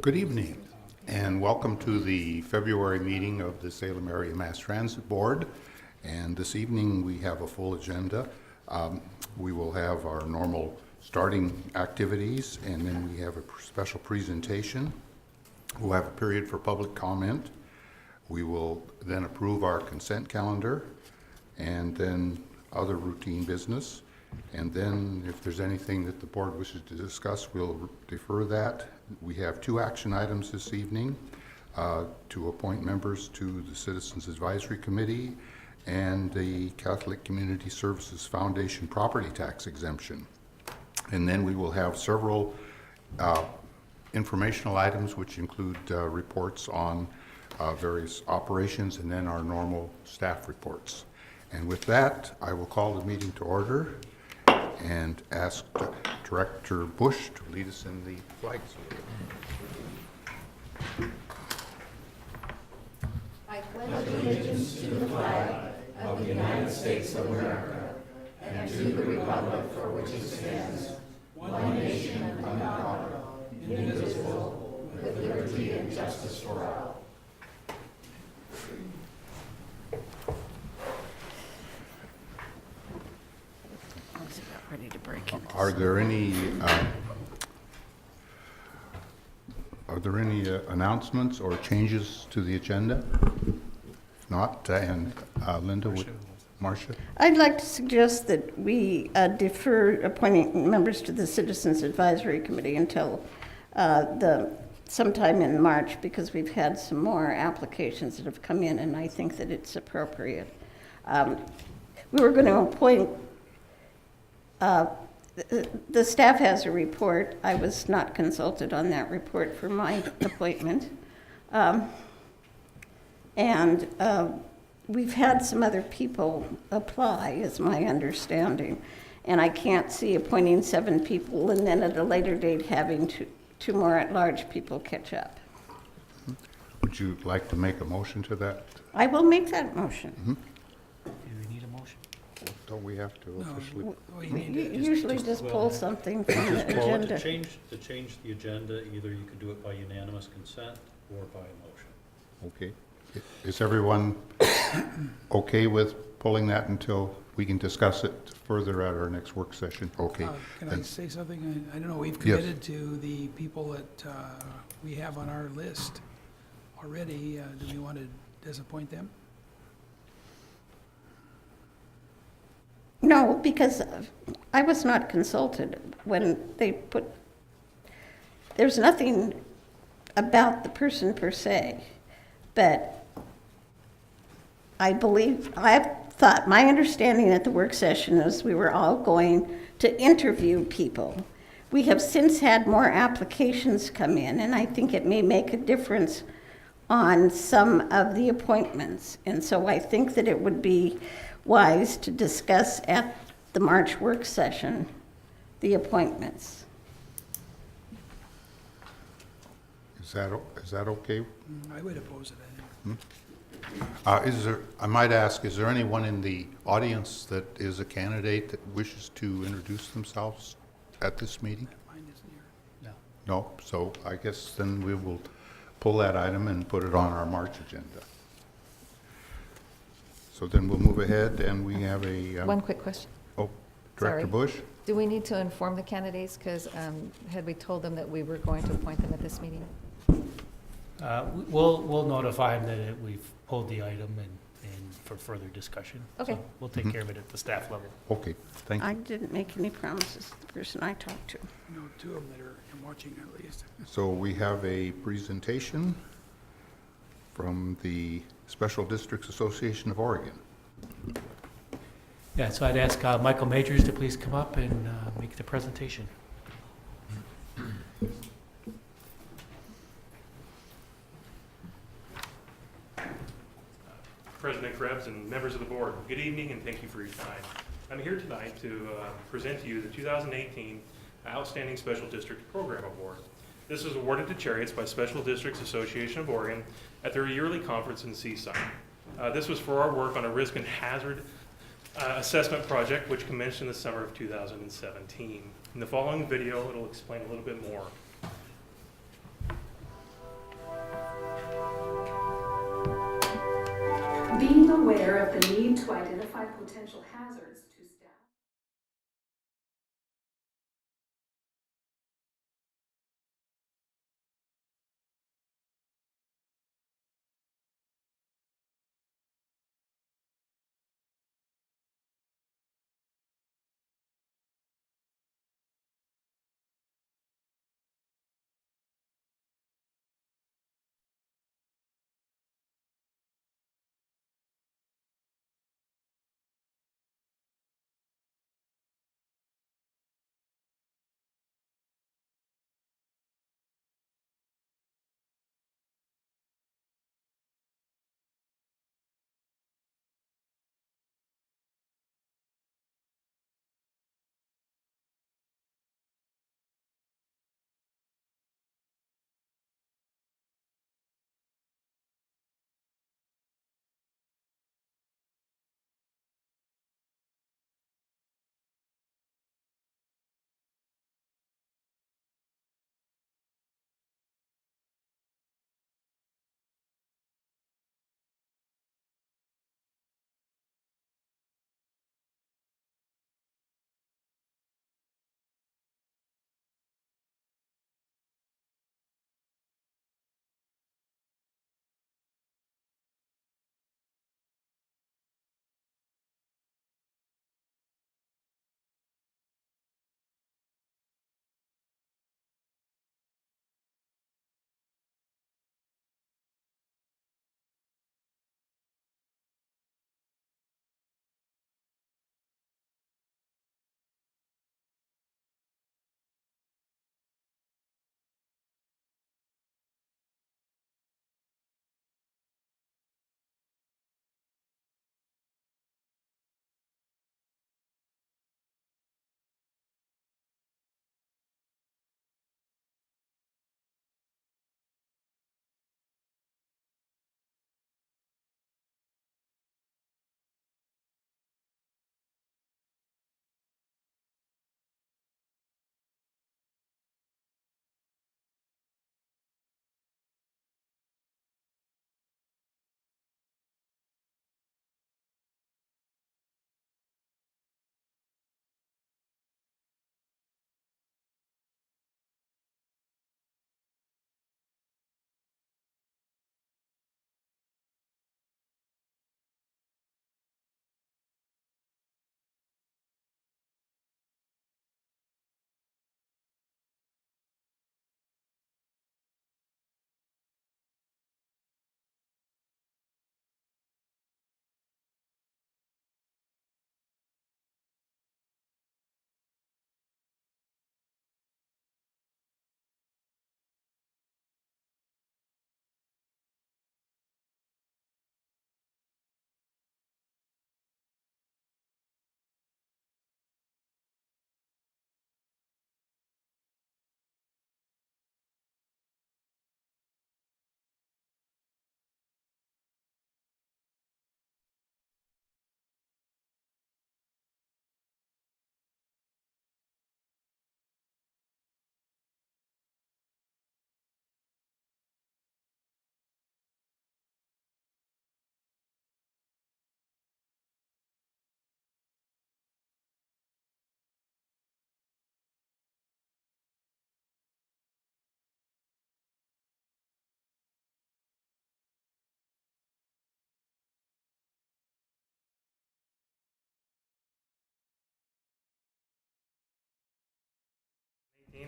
Good evening, and welcome to the February meeting of the Salem Area Mass Transit Board. And this evening we have a full agenda. We will have our normal starting activities, and then we have a special presentation. We'll have a period for public comment. We will then approve our consent calendar, and then other routine business. And then if there's anything that the board wishes to discuss, we'll defer that. We have two action items this evening to appoint members to the Citizens Advisory Committee and the Catholic Community Services Foundation property tax exemption. And then we will have several informational items which include reports on various operations and then our normal staff reports. And with that, I will call the meeting to order and ask Director Bush to lead us in the flag salute. I pledge allegiance to the flag of the United States of America and to the republic for which it stands, one nation under God, indivisible, with liberty and justice for all. Ready to break into Are there any announcements or changes to the agenda? If not, and Linda, Marcia? I'd like to suggest that we defer appointing members to the Citizens Advisory Committee until sometime in March, because we've had some more applications that have come in, and I think that it's appropriate. We were going to appoint the staff has a report. I was not consulted on that report for my appointment. We've had some other people apply, is my understanding. And I can't see appointing 7 people and then at a later date having two more at-large people catch up. Would you like to make a motion to that? I will make that motion. Mm-hmm. Do we need a motion? Don't we have to officially? Usually just pull something from the agenda. To change the agenda, either you could do it by unanimous consent or by motion. Okay. Is everyone okay with pulling that until we can discuss it further at our next work session? Okay. Can then. I say something? I don't know, we've Yes. committed to the people that we have on our list already. Do we want to disappoint them? No, because I was not consulted when they put, there's nothing about the person per se, but I thought, my understanding at the work session is we were all going to interview people. We have since had more applications come in, and I think it may make a difference on some of the appointments. And so I think that it would be wise to discuss at the March work session the appointments. Is that okay? I would oppose it, I think. I might ask, is there anyone in the audience that is a candidate that wishes to introduce themselves at this meeting? Mine isn't here. No. No, so I guess then we will pull that item and put it on our March agenda. So then we'll move ahead, and we have a... One quick question. Oh, Director Sorry. Bush? Do we need to inform the candidates? Because had we told them that we were going to appoint them at this meeting? We'll notify them that we've pulled the item and for further discussion. Okay. So we'll take care of it at the staff level. Okay, thank you. I didn't make any promises to the person I talked to. I know 2 of them that are watching at least. So we have a presentation from the Special Districts Association of Oregon. Yeah, so I'd ask Michael Majors to please come up and make the presentation. President Krebs and members of the board, good evening and thank you for your time. I'm here tonight to present to you the 2018 Outstanding Special District Program Award. This is awarded to Cherriots by Special Districts Association of Oregon at their yearly conference in Seaside. This was for our work on a risk and hazard assessment project which commenced in the summer of 2017. In the following video, it'll explain a little bit more. being aware of the need to identify potential hazards to staff.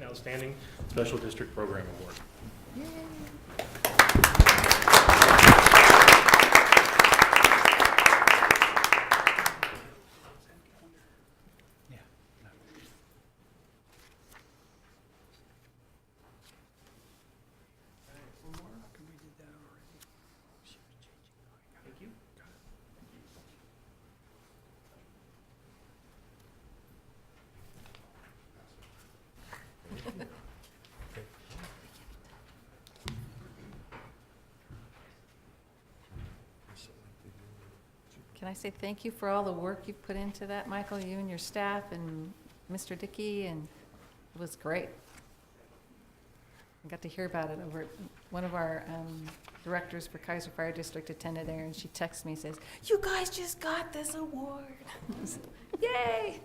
Outstanding Special District Program Award. We did that already. Thank you. Can I say thank you for all the work you've put into that, Michael, you and your staff and Mr. Dickey, and it was great. I got to hear about it over, one of our directors for Kaiser Fire District attended there, and she texted me and says, "You guys just got this award." Yay!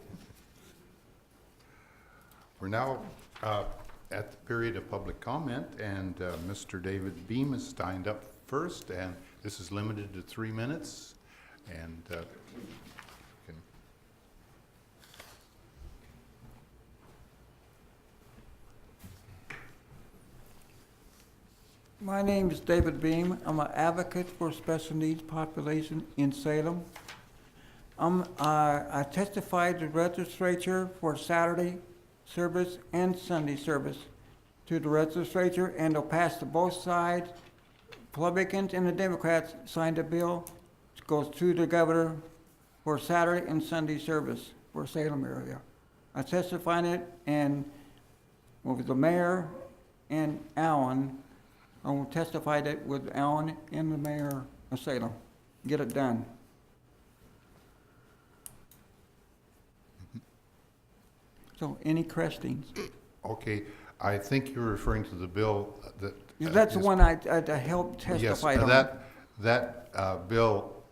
We're now at the period of public comment, and Mr. David Beam has signed up first, and this is limited to 3 minutes. And can My name is David Beam. I'm an advocate for special needs population in Salem. I testified to the legislature for Saturday service and Sunday service to the legislature, and they'll pass to both sides. Republicans and the Democrats signed a bill. It goes to the governor for Saturday and Sunday service for Salem area. I testified it, and with the mayor and Alan, I will testify it with Alan and the mayor of Salem. Get it done. So, any questions? Okay, I think you're referring to the bill that. That's the is- one I helped testify Yes, on. that bill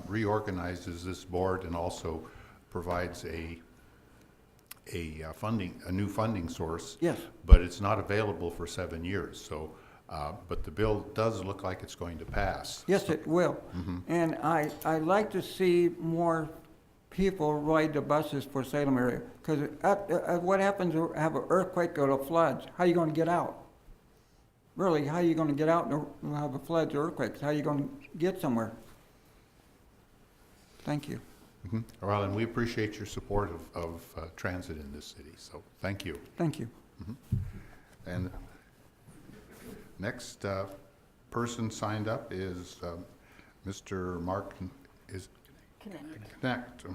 reorganizes this board and also provides a new funding source. Yes. But it's not available for 7 years, so, but the bill does look like it's going to pass. Yes, it will. And I like to see more people ride the buses for Salem area. Because what happens if have an earthquake or a flood? How are you going to get out? Really, how are you going to get out and have a flood or earthquakes? How are you going to get somewhere? Thank you. Well, and we appreciate your support of transit in this city, so thank you. Thank you. And next person signed up is Mr. Mark, is Connect.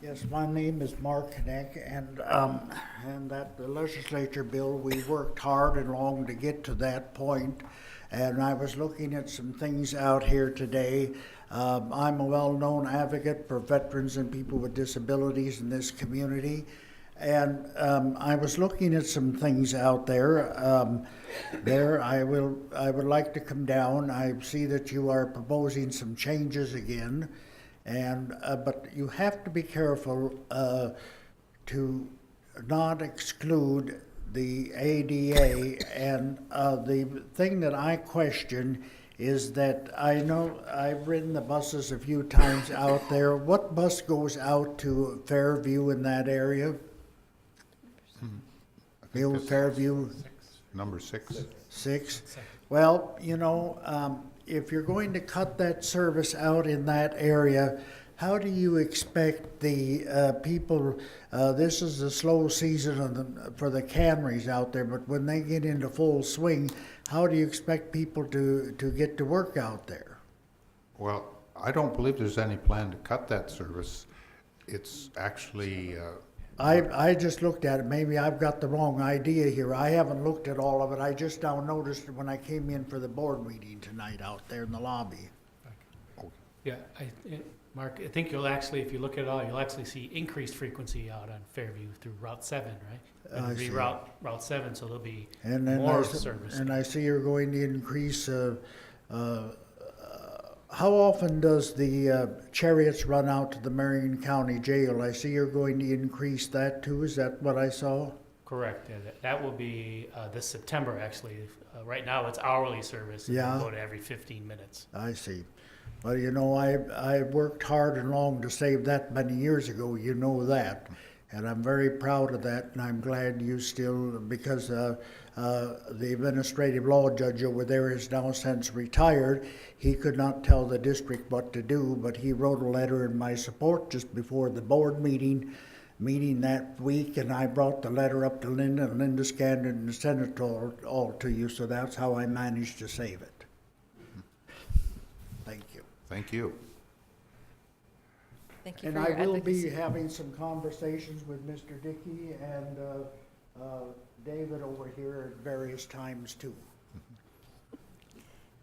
Yes, my name is Mark Kneck, and that the legislature bill, we worked hard and long to get to that point. And I was looking at some things out here today. I'm a well-known advocate for veterans and people with disabilities in this community. And I was looking at some things out there. I would like to come down. I see that you are proposing some changes again. And but you have to be careful to not exclude the ADA. And the thing that I question is that I know I've ridden the buses a few times out there. What bus goes out to Fairview in that area? The old Fairview? Number 6. 6? Well, you know, if you're going to cut that service out in that area, how do you expect the people, this is a slow season for the canneries out there, but when they get into full swing, how do you expect people to get to work out there? Well, I don't believe there's any plan to cut that service. It's actually, I just looked at it. Maybe I've got the wrong idea here. I haven't looked at all of it. I just now noticed it when I came in for the board meeting tonight out there in the lobby. Yeah, Mark, I think you'll actually, if you look at it all, you'll actually see increased frequency out on Fairview through Route 7, right? I And see. reroute Route 7, so there'll be And then more service. And I see you're going to increase, how often does the Cherriots run out to the Marion County Jail? I see you're going to increase that too, is that what I saw? Correct, yeah, that will be this September, actually. Right now, it's hourly service, and Yeah. we'll go to every 15 minutes. I see. Well, you know, I worked hard and long to save that many years ago, you know that. And I'm very proud of that, and I'm glad you still, because the administrative law judge over there is now since retired. He could not tell the district what to do, but he wrote a letter in my support just before the board meeting that week, and I brought the letter up to Linda, and Linda scanned it and sent it all to you, so that's how I managed to save it. Thank you. thank you. Thank you And for your I will advocacy. be having some conversations with Mr. Dickey and David over here at various times too.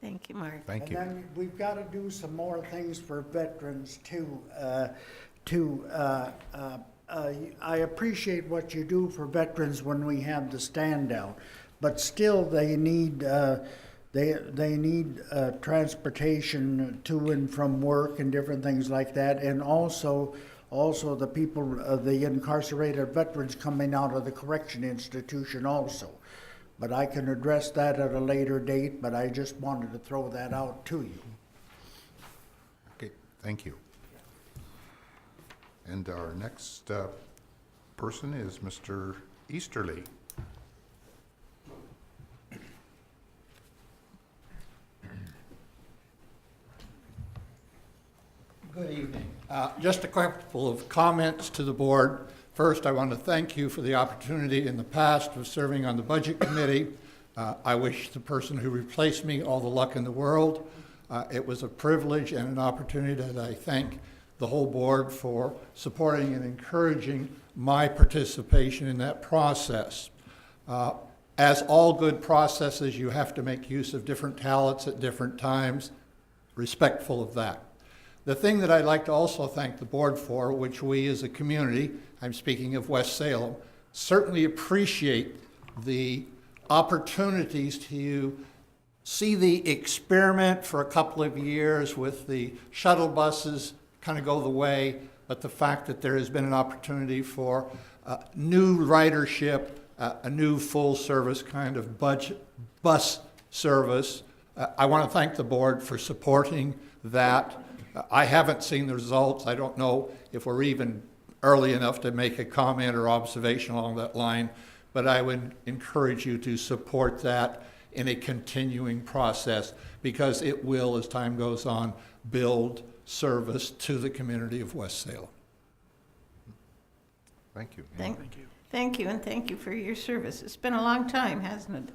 Thank you, Mark. Thank you. And then we've got to do some more things for veterans too. I appreciate what you do for veterans when we have the stand out, but still they need transportation to and from work and different things like that, and also the people, the incarcerated veterans coming out of the correction institution also. But I can address that at a later date, but I just wanted to throw that out to you. Okay, thank you. And our next person is Mr. Easterly. Good evening. Just a couple of comments to the board. First, I want to thank you for the opportunity in the past of serving on the Budget Committee. I wish the person who replaced me all the luck in the world. It was a privilege and an opportunity that I thank the whole board for supporting and encouraging my participation in that process. As all good processes, you have to make use of different talents at different times, respectful of that. The thing that I'd like to also thank the board for, which we as a community, I'm speaking of West Salem, certainly appreciate the opportunities to see the experiment for a couple of years with the shuttle buses kind of go the way, but the fact that there has been an opportunity for new ridership, a new full service kind of bus service. I want to thank the board for supporting that. I haven't seen the results. I don't know if we're even early enough to make a comment or observation along that line, but I would encourage you to support that in a continuing process, because it will, as time goes on, build service to the community of West Salem. Thank you. Thank you, and thank you for your service. It's been a long time, hasn't it?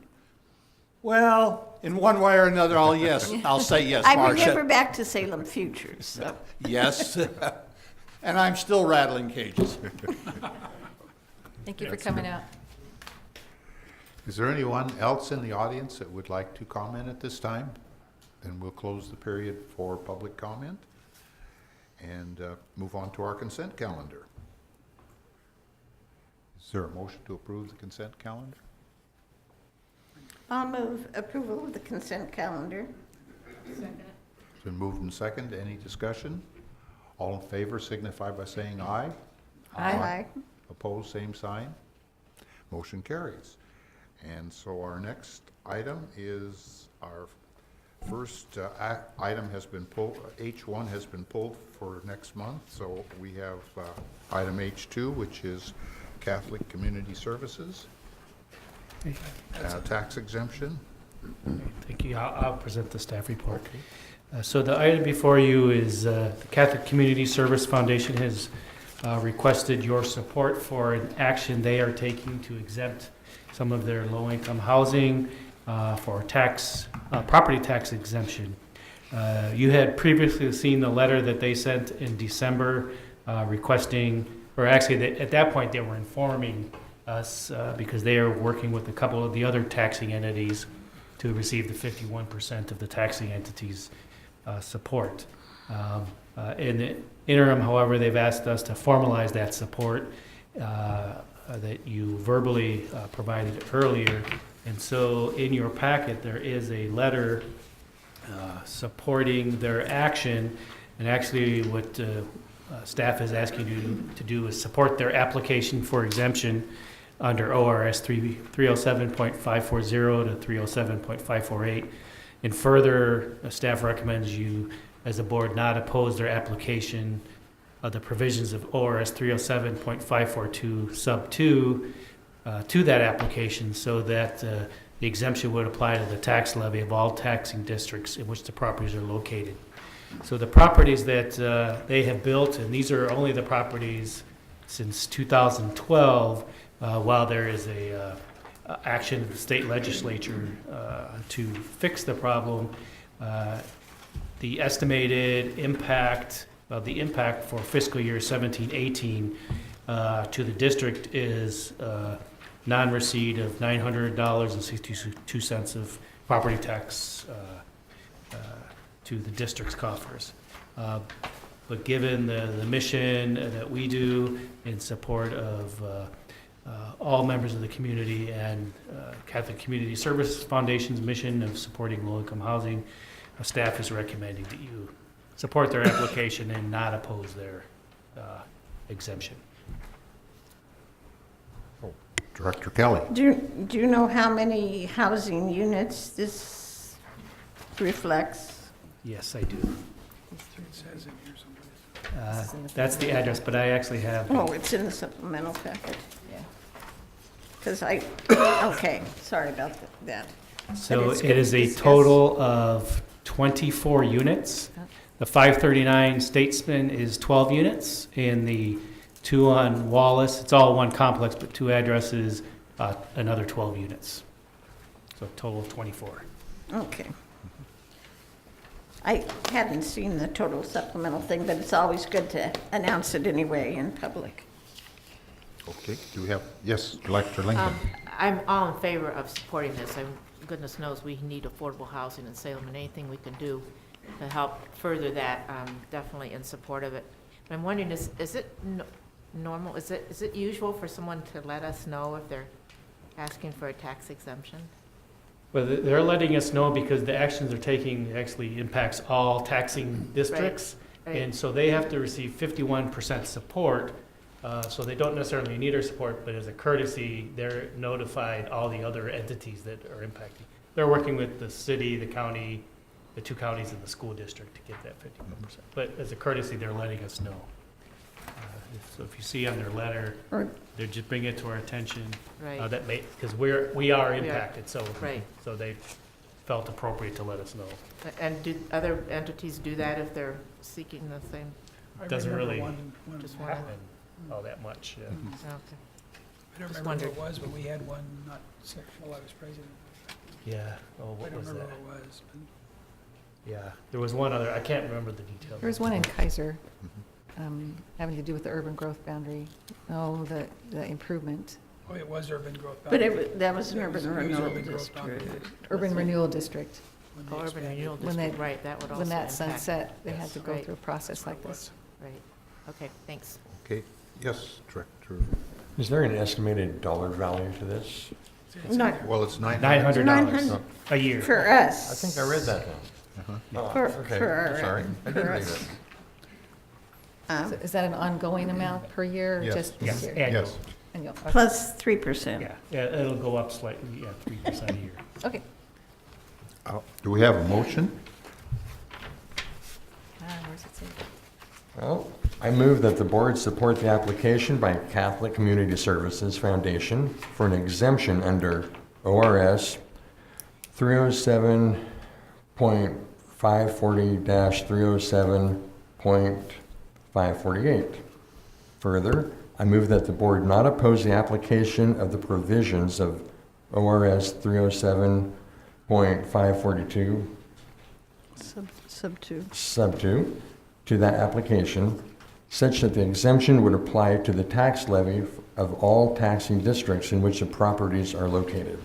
Well, in one way or another, I'll say yes, I Marcia. remember back to Salem Futures, so. Yes, and I'm still rattling cages. Thank you for coming out. Is there anyone else in the audience that would like to comment at this time? Then we'll close the period for public comment and move on to our consent calendar. Is there a motion to approve the consent calendar? I'll move approval of the consent calendar. It's been moved and second. Any discussion? All in favor signify by saying aye. Aye. Opposed, same sign. Motion carries. And so our next item is our first item has been pulled, H1 has been pulled for next month. So we have item H2, which is Catholic Community Services, tax exemption. Thank you. I'll present the staff report. So the item before you is the Catholic Community Service Foundation has requested your support for an action they are taking to exempt some of their low-income housing for property tax exemption. You had previously seen the letter that they sent in December requesting, or actually at that point they were informing us because they are working with a couple of the other taxing entities to receive the 51% of the taxing entities' support. In the interim, however, they've asked us to formalize that support that you verbally provided earlier. And so in your packet, there is a letter supporting their action. And actually what staff is asking you to do is support their application for exemption under ORS 307.540 to 307.548. And further, staff recommends you, as a board, not oppose their application of the provisions of ORS 307.542 sub 2 to that application, so that the exemption would apply to the tax levy of all taxing districts in which the properties are located. So the properties that they have built, and these are only the properties since 2012, while there is a action of the state legislature to fix the problem, the estimated impact of the impact for fiscal year 17-18 to the district is non-receipt of $900.62 of property tax to the district's coffers. But given the mission that we do in support of all members of the community and Catholic Community Service Foundation's mission of supporting low-income housing, staff is recommending that you support their application and not oppose their exemption. Director Kelly. Do you know how many housing units this reflects? Yes, I do. It says in here somewhere. That's the address, but I actually have. Oh, it's in the supplemental packet. Yeah. Because okay, sorry about that. So it's it good is to a discuss. total of 24 units. The 539 Statesman is 12 units, and the 2 on Wallace, it's all one complex, but 2 addresses, another 12 units. So a total of 24. Okay. I hadn't seen the total supplemental thing, but it's always good to announce it anyway in public. Okay, do we have, yes, Director Lincoln. I'm all in favor of supporting this. Goodness knows we need affordable housing in Salem, and anything we can do to help further that, definitely in support of it. But I'm wondering, is it normal, is it usual for someone to let us know if they're asking for a tax exemption? Well, they're letting us know because the actions they're taking actually impacts all taxing districts. Right. And so they have to receive 51% support. So they don't necessarily need our support, but as a courtesy, they're notified all the other entities that are impacting. They're working with the city, the county, the 2 counties, and the school district to get that 51%. But as a courtesy, they're letting us know. So if you see on their letter, Or- they're just bringing it to our attention. Right. That may, because we are impacted, so. Right. So they felt appropriate to let us know. And do other entities do that if they're seeking the same? I Doesn't remember really one Just one. happen all that much, yeah. Okay. I don't Just remember who it wondered. was, but we had one not while I was president. Yeah, oh, I what don't was remember that? who it was. But Yeah, there was one other, I can't remember the details. There was one in Kaiser, having to do with the urban growth boundary. Oh, the improvement, oh, it was urban growth. But boundary. that was an It urban was renewal urban growth boundary. district. urban renewal district. When they Oh, urban expanded. renewal When they- district, right, that would also When that impact. sunset, they had to go Right. through a process That's what like it this. was. Right, okay, thanks. Okay, yes, Director. Is there an estimated dollar value to this? It's Not Well, it's $900. $900 900 a year. for us. I think I read that down. Oh, For- okay, for our- sorry, I did for read us. it. So is that an ongoing amount per year or Yes. just Yes, this year? annual. Yes. Annual, okay. Plus 3%. Yeah, it'll go up slightly, 3% a year. Okay. Do we have a motion? Where's it say? Well, I move that the board support the application by Catholic Community Services Foundation for an exemption under ORS 307.540-307.548. Further, I move that the board not oppose the application of the provisions of ORS 307.542 Sub 2. sub 2 to that application, such that the exemption would apply to the tax levy of all taxing districts in which the properties are located.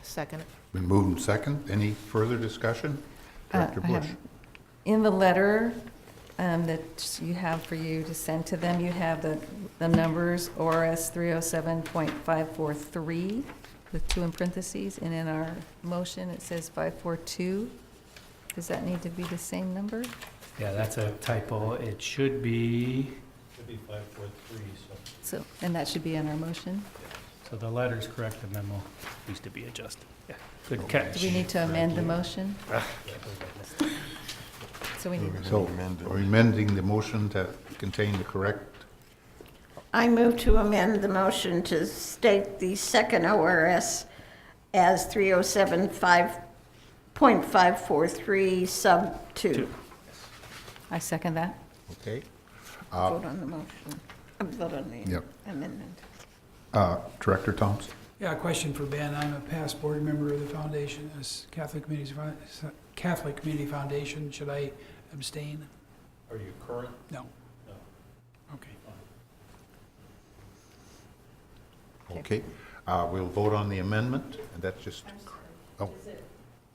Second. Been moved and second. Any further discussion? Director I Bush. have- In the letter that you have for you to send to them, you have the numbers ORS 307.543 with 2 in parentheses, and in our motion, it says 542. Does that need to be the same number? Yeah, that's a typo. It should be, Should be 543, so. So, and that should be in our motion? so the letter's correct, the memo needs to be adjusted. Yeah, good catch. Do we need to amend the motion? Ah, yeah, I believe I missed it. So we need, So, we're amending the motion to contain the correct, I move to amend the motion to state the second ORS as 307.543 sub 2. I second that. okay? Vote on the motion. Vote on the Yep. amendment. Director Thompson? Yeah, a question for Ben. I'm a past board member of the foundation, as Catholic Community Foundation. Should I abstain? Are you current? No. No. Okay. Okay. We'll vote on the amendment, and that's just, oh,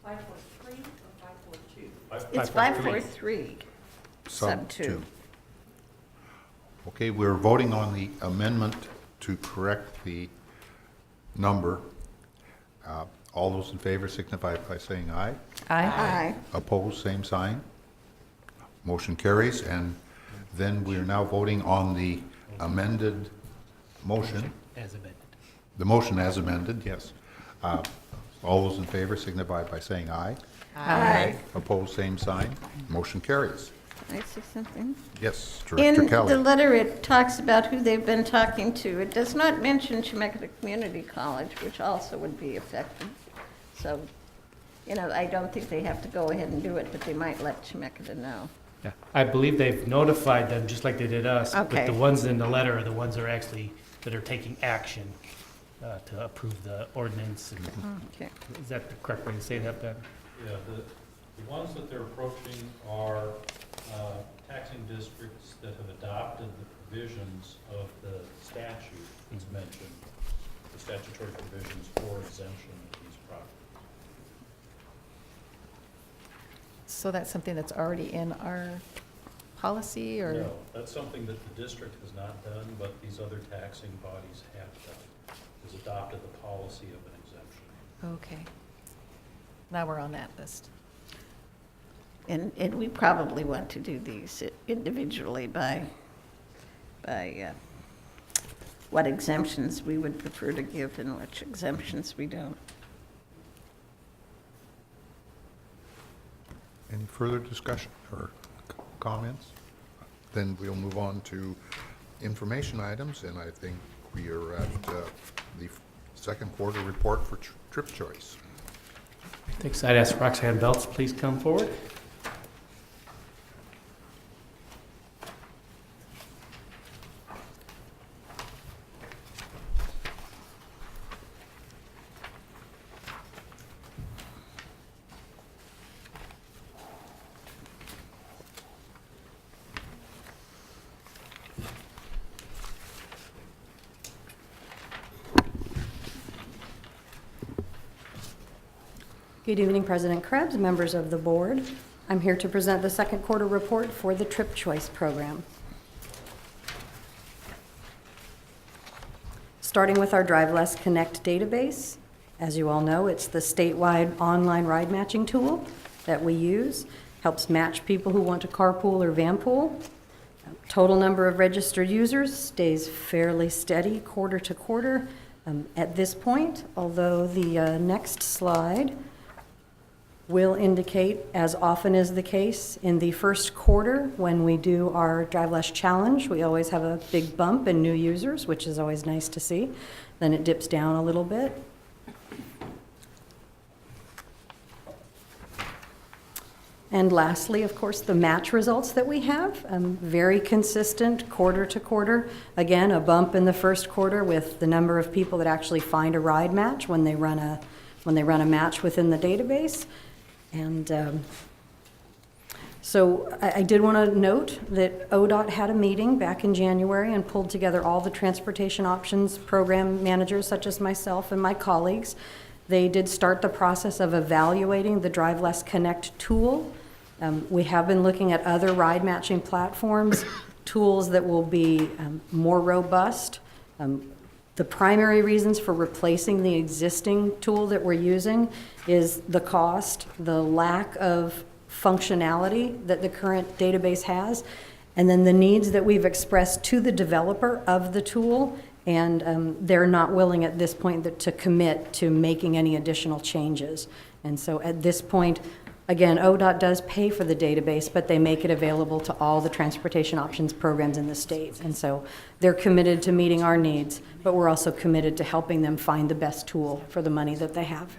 543 or 542? It's 543, sub 2. Okay, we're voting on the amendment to correct the number. All those in favor signify by saying aye. Aye. Opposed, same sign. Motion carries, and then we are now voting on the amended motion. As amended. The motion as amended, yes. All those in favor signify by saying aye. Aye. Opposed, same sign. Motion carries. Can I say something? Yes, Director In Kelly. the letter, it talks about who they've been talking to. It does not mention Chemeketa Community College, which also would be affected. So, you know, I don't think they have to go ahead and do it, but they might let Chemeketa know. Yeah, I believe they've notified them, just like they did us. Okay. But the ones in the letter are the ones that are taking action to approve the ordinance. And Okay. is that the correct way to say that, Ben? Yeah, the ones that they're approaching are taxing districts that have adopted the provisions of the statute that's mentioned, the statutory provisions for exemption of these properties. So that's something that's already in our policy, or? No, that's something that the district has not done, but these other taxing bodies have done, has adopted the policy of an exemption. Okay. Now we're on that list. And we probably want to do these individually by what exemptions we would prefer to give and which exemptions we don't. Any further discussion or comments? Then we'll move on to information items, and I think we are at the second quarter report for Trip Choice. Thanks. I'd ask Roxanne Belts, please come forward. Good evening, President Krebs, members of the board. I'm here to present the second quarter report for the Trip Choice program. Starting with our Drive Less Connect database. As you all know, it's the statewide online ride matching tool that we use. Helps match people who want to carpool or vanpool. Total number of registered users stays fairly steady quarter to quarter at this point, although the next slide will indicate, as often is the case, in the first quarter when we do our Drive Less Challenge, we always have a big bump in new users, which is always nice to see. Then it dips down a little bit. And lastly, of course, the match results that we have, very consistent quarter to quarter. Again, a bump in the first quarter with the number of people that actually find a ride match when they run a match within the database. And so I did want to note that ODOT had a meeting back in January and pulled together all the transportation options program managers, such as myself and my colleagues. They did start the process of evaluating the Drive Less Connect tool. We have been looking at other ride matching platforms, tools that will be more robust. The primary reasons for replacing the existing tool that we're using is the cost, the lack of functionality that the current database has, and then the needs that we've expressed to the developer of the tool, and they're not willing at this point to commit to making any additional changes. And so at this point, again, ODOT does pay for the database, but they make it available to all the transportation options programs in the state. And so they're committed to meeting our needs, but we're also committed to helping them find the best tool for the money that they have.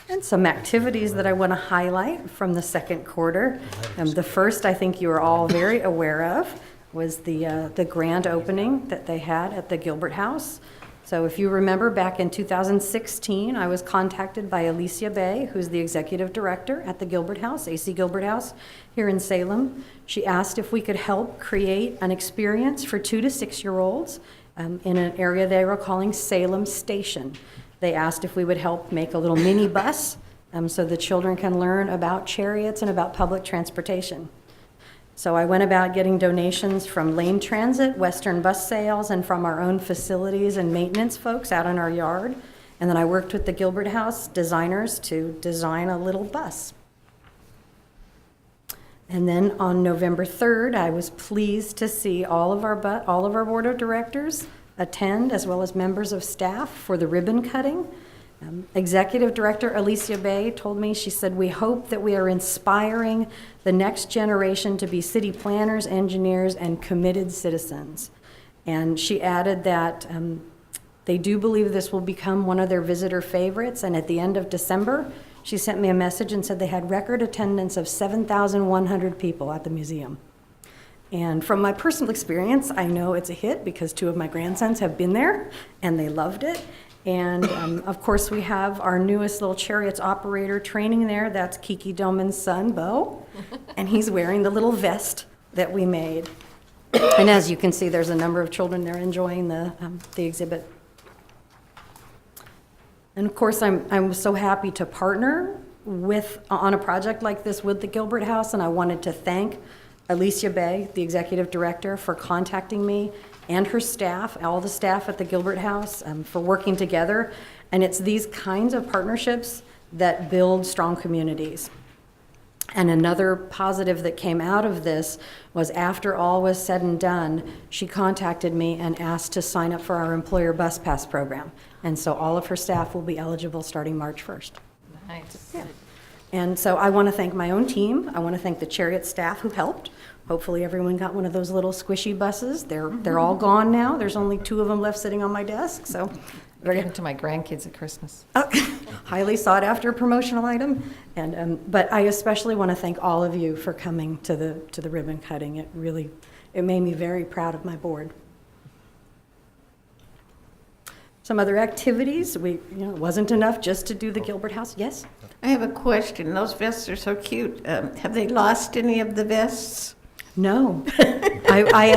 And some activities that I want to highlight from the second quarter. The first, I think you are all very aware of, was the grand opening that they had at the Gilbert House. So if you remember, back in 2016, I was contacted by Alicia Bay, who's the executive director at the Gilbert House, AC Gilbert House, here in Salem. She asked if we could help create an experience for 2 to 6-year-olds in an area they were calling Salem Station. They asked if we would help make a little mini bus so the children can learn about Cherriots and about public transportation. So I went about getting donations from Lane Transit, Western Bus Sales, and from our own facilities and maintenance folks out in our yard. And then I worked with the Gilbert House designers to design a little bus. And then on November 3rd, I was pleased to see all of our board of directors attend, as well as members of staff, for the ribbon cutting. Executive Director Alicia Bay told me, she said, "We hope that we are inspiring the next generation to be city planners, engineers, and committed citizens." And she added that they do believe this will become one of their visitor favorites. And at the end of December, she sent me a message and said they had record attendance of 7,100 people at the museum. And from my personal experience, I know it's a hit because 2 of my grandsons have been there and they loved it. And of course, we have our newest little Cherriots operator training there. That's Kiki Doman's son, Bo. And he's wearing the little vest that we made. And as you can see, there's a number of children there enjoying the exhibit. And of course, I'm so happy to partner on a project like this with the Gilbert House. And I wanted to thank Alicia Bay, the executive director, for contacting me, and her staff, all the staff at the Gilbert House, for working together. And it's these kinds of partnerships that build strong communities. And another positive that came out of this was, after all was said and done, she contacted me and asked to sign up for our employer bus pass program. And so all of her staff will be eligible starting March 1st. Nice. Yeah. And so I want to thank my own team. I want to thank the Cherriots staff who helped. Hopefully everyone got one of those little squishy buses. They're all gone now. There's only 2 of them left sitting on my desk. So We're giving to my grandkids at Christmas. highly sought after promotional item. And but I especially want to thank all of you for coming to the ribbon cutting. It made me very proud of my board. Some other activities, it wasn't enough just to do the Gilbert House. Yes? I have a question. Those vests are so cute. Have they lost any of the vests? No. I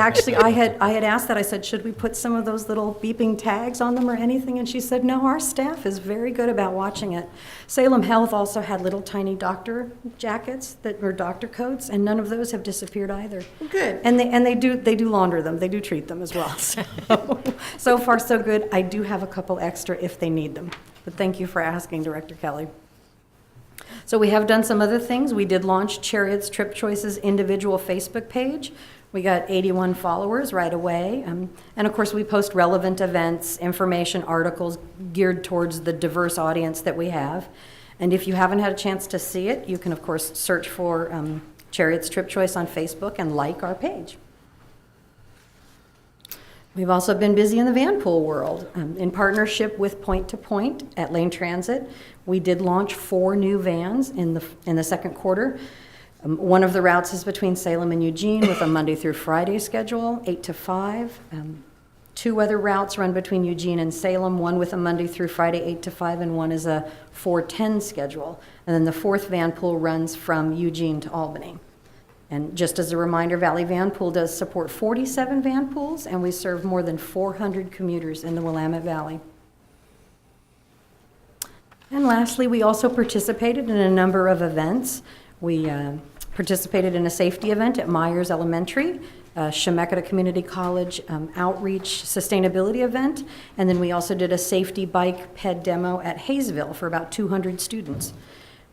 had asked that. I said, should we put some of those little beeping tags on them or anything? And she said, no, our staff is very good about watching it. Salem Health also had little tiny doctor jackets that were doctor coats, and none of those have disappeared either. Good. And they do launder them. They do treat them as well. So far so good. I do have a couple extra if they need them. But thank you for asking, Director Kelly. So we have done some other things. We did launch Cherriots Trip Choices individual Facebook page. We got 81 followers right away. And of course, we post relevant events, information, articles geared towards the diverse audience that we have. And if you haven't had a chance to see it, you can, of course, search for Cherriots Trip Choice on Facebook and like our page. We've also been busy in the Vanpool world. In partnership with Point to Point at Lane Transit, we did launch 4 new vans in the second quarter. One of the routes is between Salem and Eugene with a Monday through Friday schedule, 8 to 5. 2 other routes run between Eugene and Salem, one with a Monday through Friday, 8 to 5, and one is a 4:10 schedule. And then the 4th Vanpool runs from Eugene to Albany. And just as a reminder, Valley Vanpool does support 47 Vanpools, and we serve more than 400 commuters in the Willamette Valley. And lastly, we also participated in a number of events. We participated in a safety event at Myers Elementary, Chemeketa Community College outreach sustainability event, and then we also did a safety bike ped demo at Hayesville for about 200 students.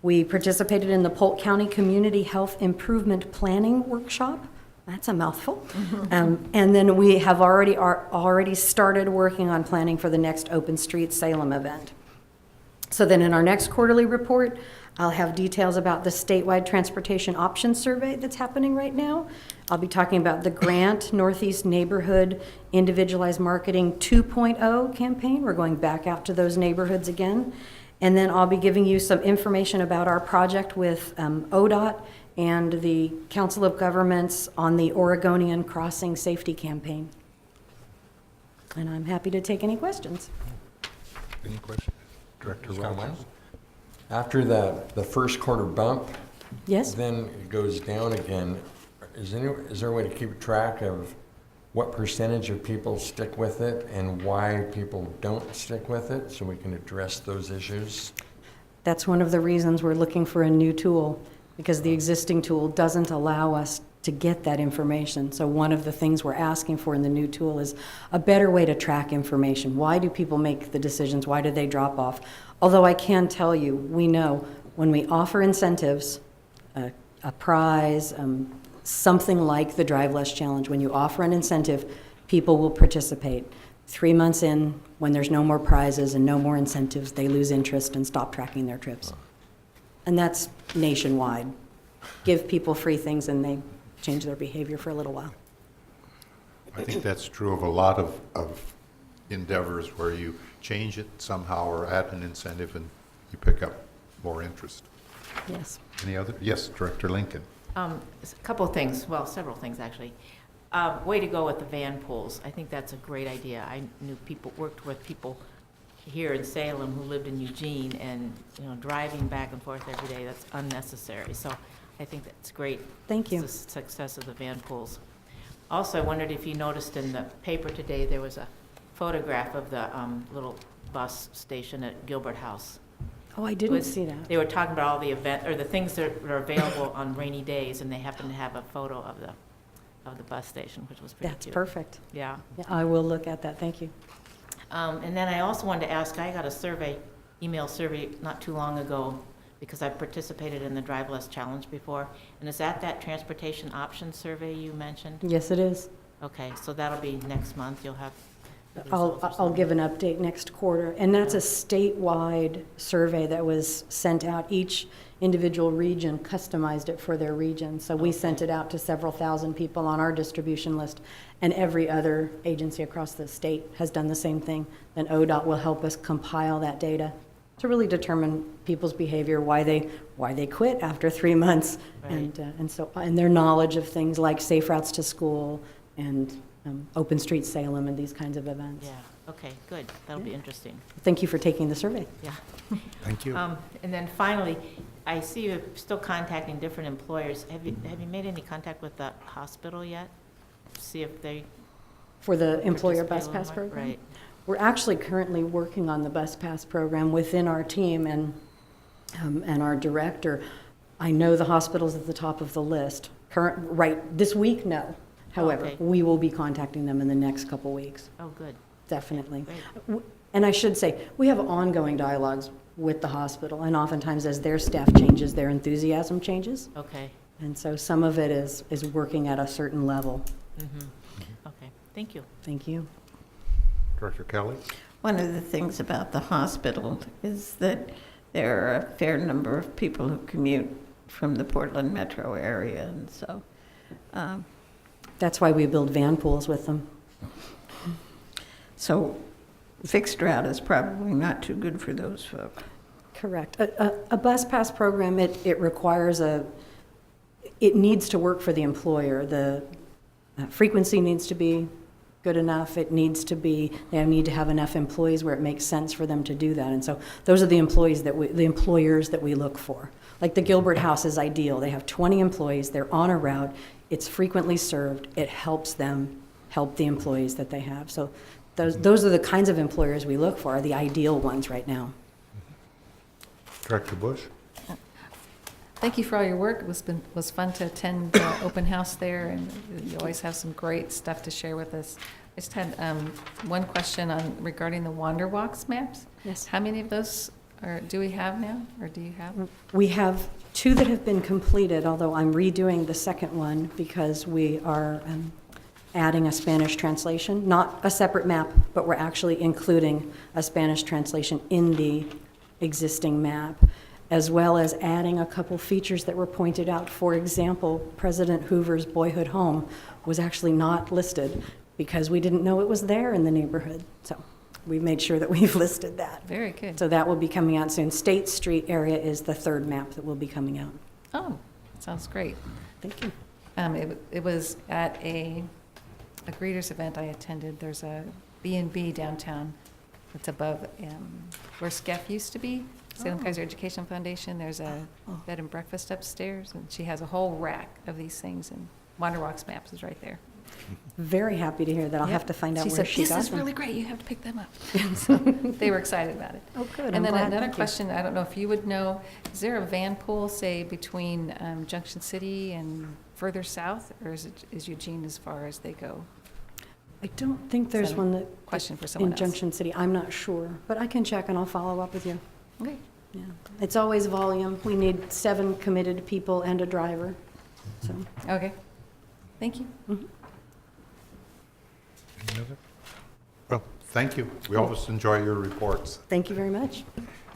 We participated in the Polk County Community Health Improvement Planning Workshop. That's a mouthful. And then we have already started working on planning for the next Open Street Salem event. So then in our next quarterly report, I'll have details about the statewide transportation options survey that's happening right now. I'll be talking about the Grant Northeast Neighborhood Individualized Marketing 2.0 campaign. We're going back out to those neighborhoods again. And then I'll be giving you some information about our project with ODOT and the Council of Governments on the Oregonian Crossing Safety Campaign. And I'm happy to take any questions. Any questions? Director Rogers? After the first quarter bump, Yes? then it goes down again. Is there a way to keep track of what percentage of people stick with it and why people don't stick with it, so we can address those issues? That's one of the reasons we're looking for a new tool, because the existing tool doesn't allow us to get that information. So one of the things we're asking for in the new tool is a better way to track information. Why do people make the decisions? Why do they drop off? Although I can tell you, we know when we offer incentives, a prize, something like the Drive Less Challenge, when you offer an incentive, people will participate. 3 months in, when there's no more prizes and no more incentives, they lose interest and stop tracking their trips. And that's nationwide. Give people free things and they change their behavior for a little while. I think that's true of a lot of endeavors where you change it somehow or add an incentive and you pick up more interest. Yes. Any other? Yes, Director Lincoln. A couple of things, well, several things actually. Way to go with the van pools. I think that's a great idea. I worked with people here in Salem who lived in Eugene, and driving back and forth every day, that's unnecessary. So I think that's great. Thank you. It's the success of the van pools. Also, I wondered if you noticed in the paper today there was a photograph of the little bus station at Gilbert House. Oh, I didn't see that. They were talking about all the the things that are available on rainy days, and they happened to have a photo of the bus station, which was pretty That's cute. perfect. Yeah. Yeah, I will look at that. Thank you. And then I also wanted to ask, I got a email survey not too long ago, because I participated in the Drive Less Challenge before. And is that transportation options survey you mentioned? Yes, it is. Okay, so that'll be next month. You'll have the results or I'll something? give an update next quarter. And that's a statewide survey that was sent out. Each individual region customized it for their region. So we sent it out to several thousand people on our distribution list, and every other agency across the state has done the same thing. Then ODOT will help us compile that data to really determine people's behavior, why they quit after 3 months, Right. and their knowledge of things like safe routes to school and Open Street Salem and these kinds of events. Yeah, okay, good. That'll be interesting. Thank you for taking the survey. Yeah. Thank you. And then finally, I see you're still contacting different employers. Have you made any contact with the hospital yet? See if they For the employer bus participate a pass little more? program? Right. We're actually currently working on the bus pass program within our team, and our director. I know the hospital's at the top of the list. Right this week, no. However, Okay. we will be contacting them in the next couple weeks, Oh, good. definitely. Great. And I should say, we have ongoing dialogues with the hospital, and oftentimes as their staff changes, their enthusiasm changes. Okay. And so some of it is working at a certain level. Okay, thank you. Thank you. Director Kelly? One of the things about the hospital is that there are a fair number of people who commute from the Portland metro area, and so That's why we build van pools with them. so fixed route is probably not too good for those folks. Correct. A bus pass program, it requires it needs to work for the employer. The frequency needs to be good enough. It needs to be, they need to have enough employees where it makes sense for them to do that. And so those are the employers that we look for. Like the Gilbert House is ideal. They have 20 employees. They're on a route. It's frequently served. It helps them help the employees that they have. So those are the kinds of employers we look for, are the ideal ones right now. Director Bush? Thank you for all your work. It was fun to attend the open house there, and you always have some great stuff to share with us. I just had one question regarding the Wander Walks maps. Yes. How many of those do we have now, or do you have? We have 2 that have been completed, although I'm redoing the second one because we are adding a Spanish translation, not a separate map, but we're actually including a Spanish translation in the existing map, as well as adding a couple features that were pointed out. For example, President Hoover's boyhood home was actually not listed because we didn't know it was there in the neighborhood. So we made sure that we've listed that. Very good. So that will be coming out soon. State Street area is the 3rd map that will be coming out. Oh, sounds great. Thank you. It was at a greeters event I attended. There's a B&B downtown that's above where SCEF used to be, Salem Kaiser Education Foundation. There's a bed and breakfast upstairs, and she has a whole rack of these things, and Wander Walks Maps is right there. Very happy to hear that. I'll have to find out where she got them. This is really great, you have to pick them up. So they were excited about it. Oh, good. I'm And then glad. another Thank you. question, I don't know if you would know, is there a van pool, say, between Junction City and further south, or is Eugene as far as they go? I don't think there's that a one that. question for someone In else? Junction City. I'm not sure, but I can check and I'll follow up with you. Okay. Yeah. It's always volume. We need 7 committed people and a driver, so. Okay, thank you. Mhm. Well, thank you. We always enjoy your reports. Thank you very much.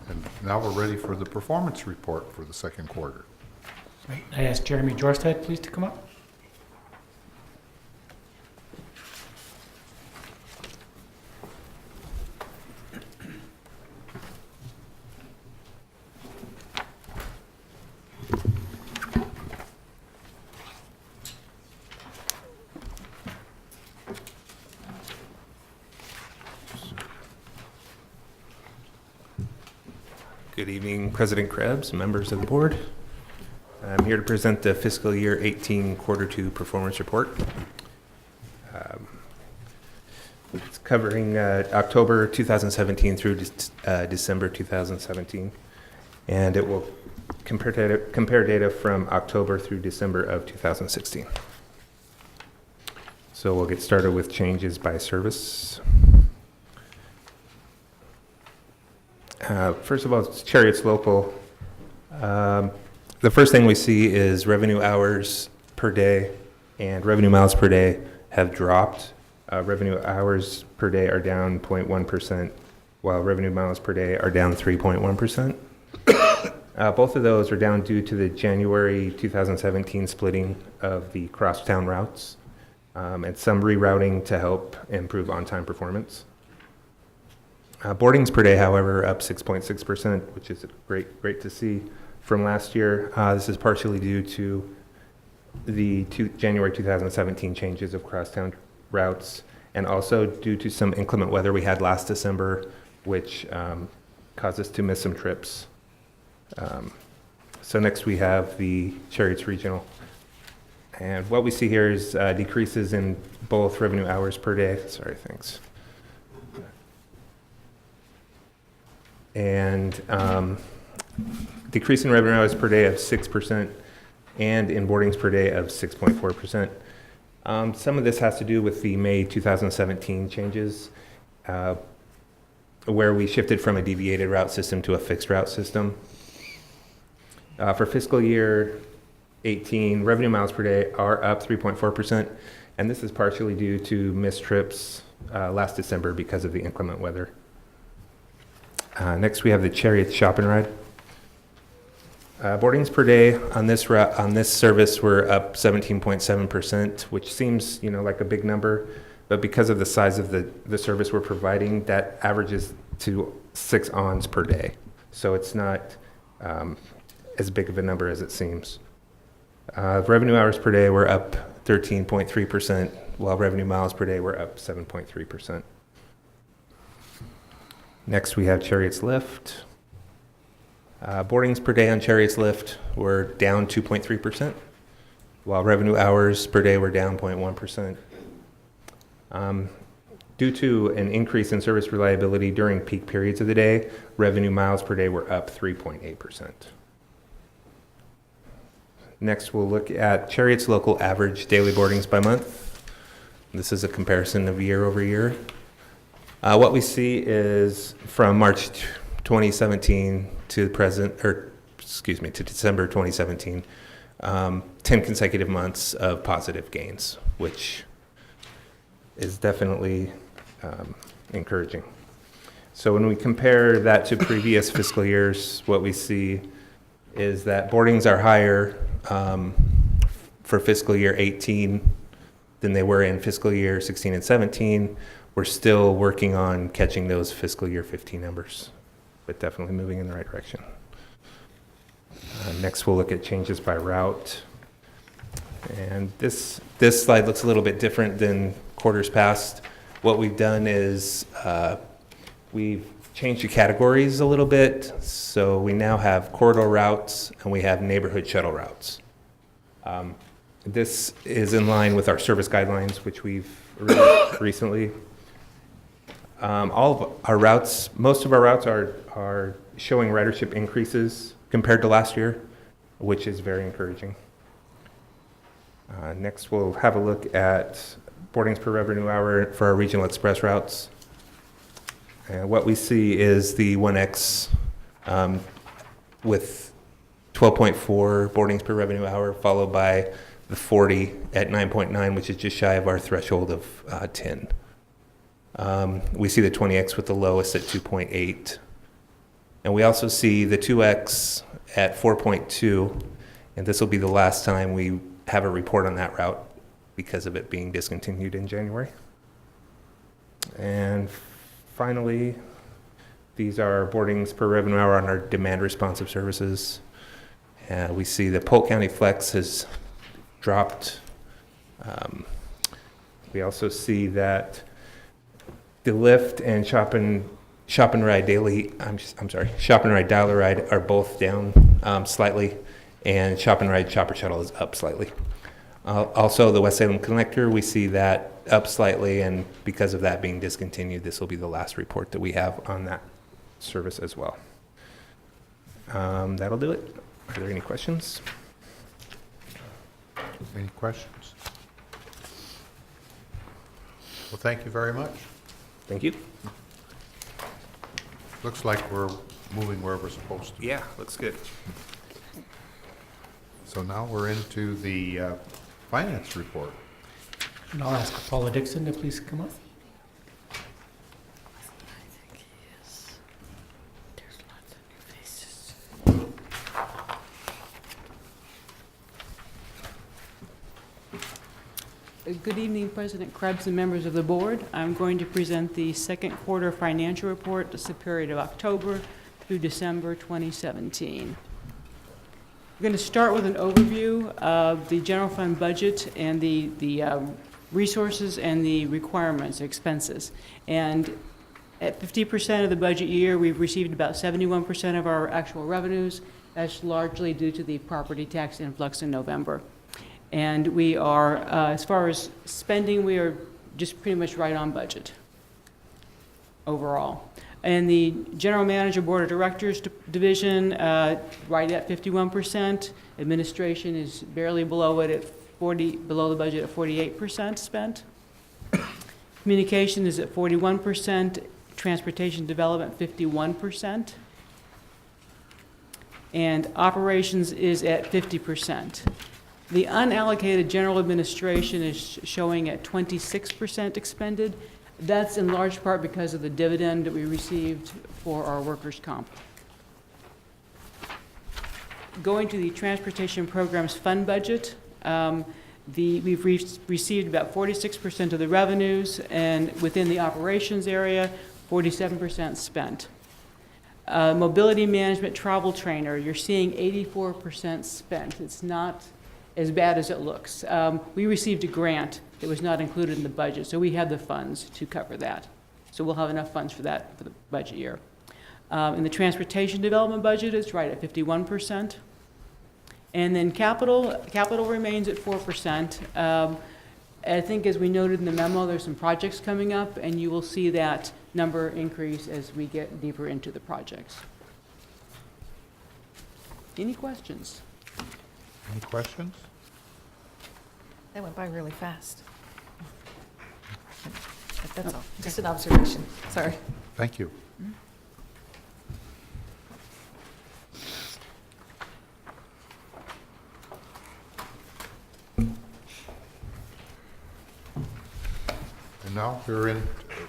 And now we're ready for the performance report for the second quarter. Right. I ask Jeremy Jorstad, please, to come up. Good evening, President Krebs, members of the board. I'm here to present the fiscal year 18 quarter 2 performance report. It's covering October 2017 through December 2017, and it will compare data from October through December of 2016. So we'll get started with changes by service. First of all, it's Cherriots Local. The first thing we see is revenue hours per day and revenue miles per day have dropped. Revenue hours per day are down 0.1%, while revenue miles per day are down 3.1%. Both of those are down due to the January 2017 splitting of the crosstown routes and some rerouting to help improve on-time performance. Boardings per day, however, are up 6.6%, which is great to see from last year. This is partially due to the January 2017 changes of crosstown routes, and also due to some inclement weather we had last December, which caused us to miss some trips. So next we have the Cherriots Regional. And what we see here is decreases in both revenue hours per day. Sorry, thanks. And decrease in revenue hours per day of 6% and in boardings per day of 6.4%. Some of this has to do with the May 2017 changes where we shifted from a deviated route system to a fixed route system. For fiscal year 18, revenue miles per day are up 3.4%, and this is partially due to missed trips last December because of the inclement weather. Next, we have the Cherriots Shop and Ride. Boardings per day on this service were up 17.7%, which seems, like a big number, but because of the size of the service we're providing, that averages to 6 ons per day. So it's not as big of a number as it seems. Revenue hours per day were up 13.3%, while revenue miles per day were up 7.3%. Next, we have Cherriots Lift. Boardings per day on Cherriots Lift were down 2.3%, while revenue hours per day were down 0.1%. Due to an increase in service reliability during peak periods of the day, revenue miles per day were up 3.8%. Next, we'll look at Cherriots Local average daily boardings by month. This is a comparison of year over year. What we see is from March 2017 to to December 2017, 10 consecutive months of positive gains, which is definitely encouraging. So when we compare that to previous fiscal years, what we see is that boardings are higher for fiscal year 18 than they were in fiscal year 16 and 17. We're still working on catching those fiscal year 15 numbers, but definitely moving in the right direction. Next, we'll look at changes by route. And this slide looks a little bit different than quarters past. What we've done is we've changed the categories a little bit. So we now have corridor routes and we have neighborhood shuttle routes. This is in line with our service guidelines, which we've released recently. All of our routes, most of our routes are showing ridership increases compared to last year, which is very encouraging. Next, we'll have a look at boardings per revenue hour for our regional express routes. And what we see is the 1X with 12.4 boardings per revenue hour, followed by the 40 at 9.9, which is just shy of our threshold of 10. We see the 20X with the lowest at 2.8. And we also see the 2X at 4.2, and this will be the last time we have a report on that route because of it being discontinued in January. And finally, these are boardings per revenue hour on our demand responsive services. We see the Polk County Flex has dropped. We also see that the Lyft and Shop and Ride Daily, Shop and Ride Dollar Ride are both down slightly, and Shop and Ride Shopper Shuttle is up slightly. Also, the West Salem Connector, we see that up slightly, and because of that being discontinued, this will be the last report that we have on that service as well. That'll do it. Are there any questions? Any questions? Well, thank you very much. Thank you. Looks like we're moving where we're supposed to. Yeah, looks good. So now we're into the finance report. And I'll ask Paula Dixon to please come up. Good evening, President Krebs and members of the board. I'm going to present the second quarter financial report, this period of October through December 2017. We're going to start with an overview of the general fund budget and the resources and the requirements, expenses. And at 50% of the budget year, we've received about 71% of our actual revenues. That's largely due to the property tax influx in November. And we are, as far as spending, we are just pretty much right on budget overall. And the General Manager Board of Directors division, right at 51%. Administration is barely below it at below the budget at 48% spent. Communication is at 41%. Transportation Development, 51%. And operations is at 50%. The unallocated general administration is showing at 26% expended. That's in large part because of the dividend that we received for our workers' comp. Going to the transportation programs fund budget, we've received about 46% of the revenues, and within the operations area, 47% spent. Mobility management travel trainer, you're seeing 84% spent. It's not as bad as it looks. We received a grant that was not included in the budget, so we have the funds to cover that. So we'll have enough funds for that for the budget year. In the transportation development budget, it's right at 51%. And then capital remains at 4%. I think as we noted in the memo, there's some projects coming up, and you will see that number increase as we get deeper into the projects. Any questions? Any questions? That went by really fast. But that's all, just an observation, sorry. Thank you. And now we're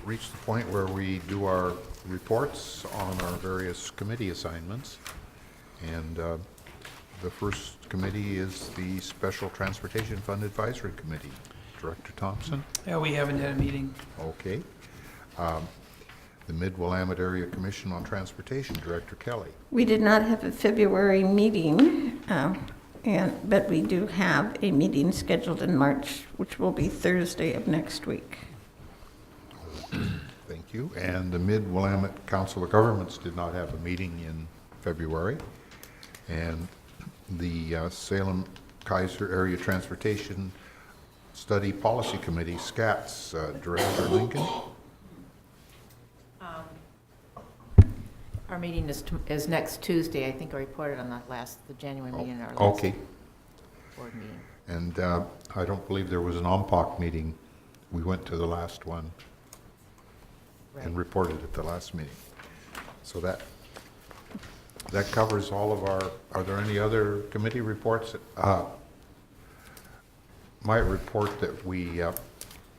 reached the point where we do our reports on our various committee assignments. And the first committee is the Special Transportation Fund Advisory Committee. Director Thompson? Yeah, we haven't had a meeting. Okay. The Mid-Willamette Area Commission on Transportation, Director Kelly. We did not have a February meeting, but we do have a meeting scheduled in March, which will be Thursday of next week. Thank you. And the Mid-Willamette Council of Governments did not have a meeting in February. And the Salem Kaiser Area Transportation Study Policy Committee, SCATS, Director Lincoln. Our meeting is next Tuesday. I think I reported on that the January meeting, our last Okay. board meeting. And I don't believe there was an OMPOC meeting. We went to the last one and reported at the last meeting. So that covers all of our, are there any other committee reports? Might report that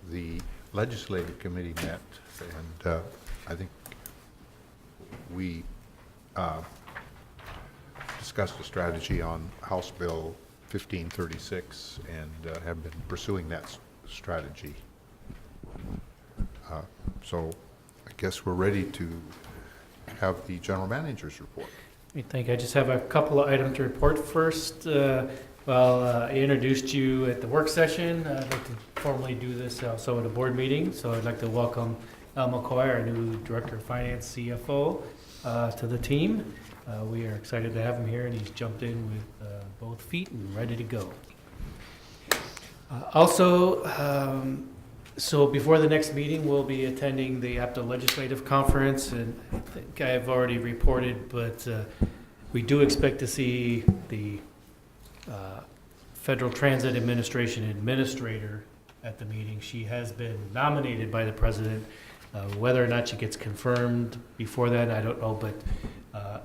the legislative committee met, and I think we discussed a strategy on House Bill 1536 and have been pursuing that strategy. So I guess we're ready to have the general manager's report. I just have a couple of items to report. First, I introduced you at the work session. I'd like to formally do this also at a board meeting. So I'd like to welcome Al McCoy, our new Director of Finance, CFO, to the team. We are excited to have him here, and he's jumped in with both feet and ready to go. So before the next meeting, we'll be attending the APTA Legislative Conference, and I think I've already reported, but we do expect to see the Federal Transit Administration Administrator at the meeting. She has been nominated by the President. Whether or not she gets confirmed before that, I don't know, but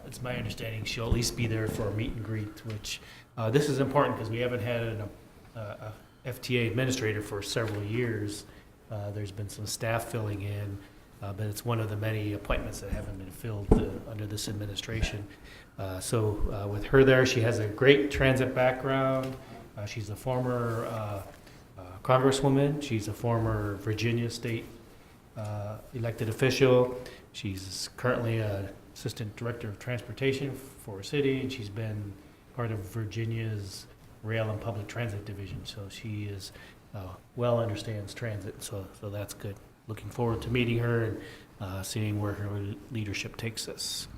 it's my understanding she'll at least be there for a meet and greet, which this is important because we haven't had a FTA administrator for several years. There's been some staff filling in, but it's one of the many appointments that haven't been filled under this administration. So with her there, she has a great transit background. She's a former Congresswoman. She's a former Virginia State elected official. She's currently an Assistant Director of Transportation for a city, and she's been part of Virginia's Rail and Public Transit Division. So she is well understands transit, so that's good. Looking forward to meeting her and seeing where her leadership takes us.